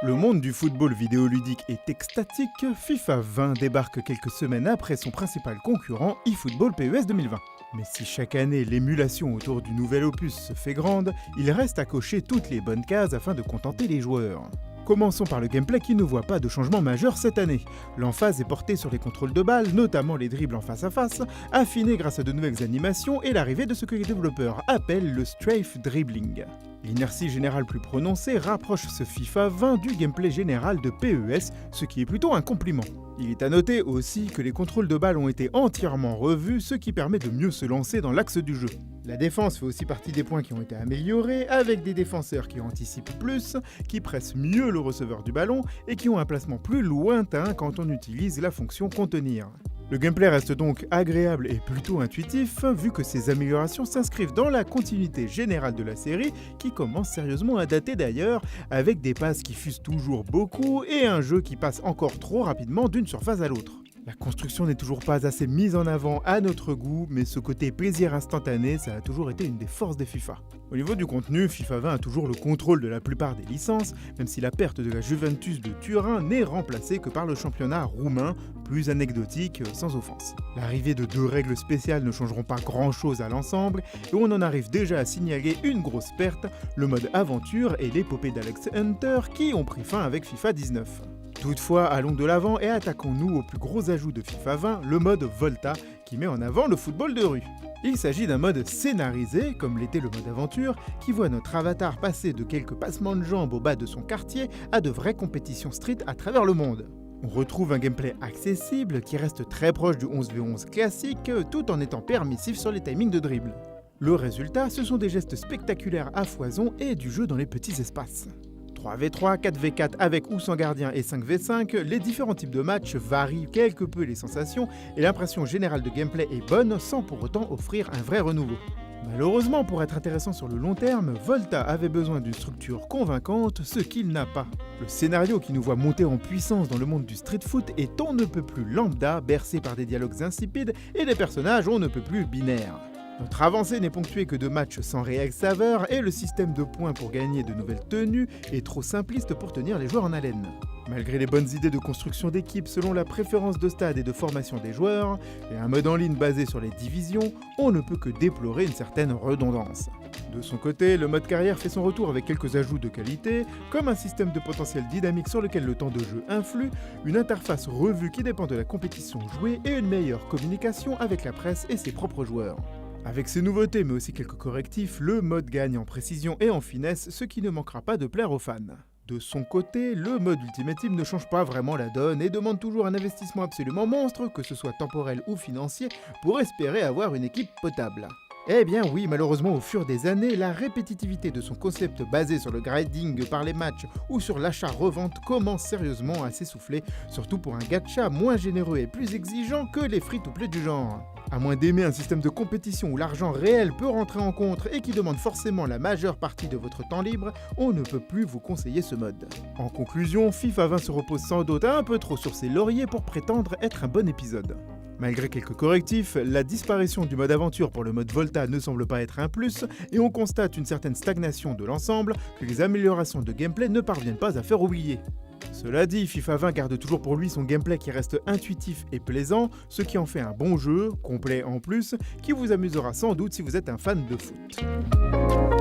Le monde du football vidéoludique est extatique, FIFA 20 débarque quelques semaines après son principal concurrent, eFootball PES 2020. Mais si chaque année l'émulation autour du nouvel opus se fait grande, il reste à cocher toutes les bonnes cases afin de contenter les joueurs. Commençons par le gameplay qui ne voit pas de changement majeur cette année. L'emphase est portée sur les contrôles de balles, notamment les dribbles en face à face, affinés grâce à de nouvelles animations et l'arrivée de ce que les développeurs appellent le strafe dribbling. L'inertie générale plus prononcée rapproche ce FIFA 20 du gameplay général de PES, ce qui est plutôt un compliment. Il est à noter aussi que les contrôles de balles ont été entièrement revus, ce qui permet de mieux se lancer dans l'axe du jeu. La défense fait aussi partie des points qui ont été améliorés, avec des défenseurs qui anticipent plus, qui pressent mieux le receveur du ballon et qui ont un placement plus lointain quand on utilise la fonction contenir. Le gameplay reste donc agréable et plutôt intuitif, vu que ces améliorations s'inscrivent dans la continuité générale de la série, qui commence sérieusement à dater d'ailleurs, avec des passes qui fusent toujours beaucoup et un jeu qui passe encore trop rapidement d'une surface à l'autre. La construction n'est toujours pas assez mise en avant à notre goût, mais ce côté plaisir instantané, ça a toujours été une des forces des FIFA. Au niveau du contenu, FIFA 20 a toujours le contrôle de la plupart des licences, même si la perte de la Juventus de Turin n'est remplacée que par le championnat roumain, plus anecdotique sans offense. L'arrivée de 2 règles spéciales ne changeront pas grand chose à l'ensemble, et on en arrive déjà à signaler une grosse perte, le mode aventure et l'épopée d'Alex Hunter qui ont pris fin avec FIFA 19. Toutefois, allons de l'avant et attaquons-nous au plus gros ajout de FIFA 20, le mode Volta, qui met en avant le football de rue. Il s'agit d'un mode scénarisé, comme l'était le mode aventure, qui voit notre avatar passer de quelques passements de jambes au bas de son quartier à de vraies compétitions street à travers le monde. On retrouve un gameplay accessible qui reste très proche du 11v11 classique, tout en étant permissif sur les timings de dribble. Le résultat, ce sont des gestes spectaculaires à foison et du jeu dans les petits espaces. 3v3, 4v4 avec ou sans gardien et 5v5, les différents types de matchs varient quelque peu les sensations et l'impression générale de gameplay est bonne sans pour autant offrir un vrai renouveau. Malheureusement, pour être intéressant sur le long terme, Volta avait besoin d'une structure convaincante, ce qu'il n'a pas. Le scénario qui nous voit monter en puissance dans le monde du street foot est on ne peut plus lambda, bercé par des dialogues insipides et des personnages on ne peut plus binaires. Notre avancée n'est ponctuée que de matchs sans réelle saveur et le système de points pour gagner de nouvelles tenues est trop simpliste pour tenir les joueurs en haleine. Malgré les bonnes idées de construction d'équipe selon la préférence de stade et de formation des joueurs, et un mode en ligne basé sur les divisions, on ne peut que déplorer une certaine redondance. De son côté, le mode carrière fait son retour avec quelques ajouts de qualité, comme un système de potentiel dynamique sur lequel le temps de jeu influe, une interface revue qui dépend de la compétition jouée et une meilleure communication avec la presse et ses propres joueurs. Avec ces nouveautés mais aussi quelques correctifs, le mode gagne en précision et en finesse, ce qui ne manquera pas de plaire aux fans. De son côté, le mode Ultimate Team ne change pas vraiment la donne et demande toujours un investissement absolument monstre, que ce soit temporel ou financier, pour espérer avoir une équipe potable. Eh bien oui, malheureusement au fur des années, la répétitivité de son concept basé sur le grinding par les matchs ou sur l'achat-revente commence sérieusement à s'essouffler, surtout pour un gacha moins généreux et plus exigeant que les free-to-play du genre. À moins d'aimer un système de compétition où l'argent réel peut rentrer en compte et qui demande forcément la majeure partie de votre temps libre, on ne peut plus vous conseiller ce mode. En conclusion, FIFA 20 se repose sans doute un peu trop sur ses lauriers pour prétendre être un bon épisode. Malgré quelques correctifs, la disparition du mode aventure pour le mode Volta ne semble pas être un plus, et on constate une certaine stagnation de l'ensemble que les améliorations de gameplay ne parviennent pas à faire oublier. Cela dit, FIFA 20 garde toujours pour lui son gameplay qui reste intuitif et plaisant, ce qui en fait un bon jeu, complet en plus, qui vous amusera sans doute si vous êtes un fan de foot.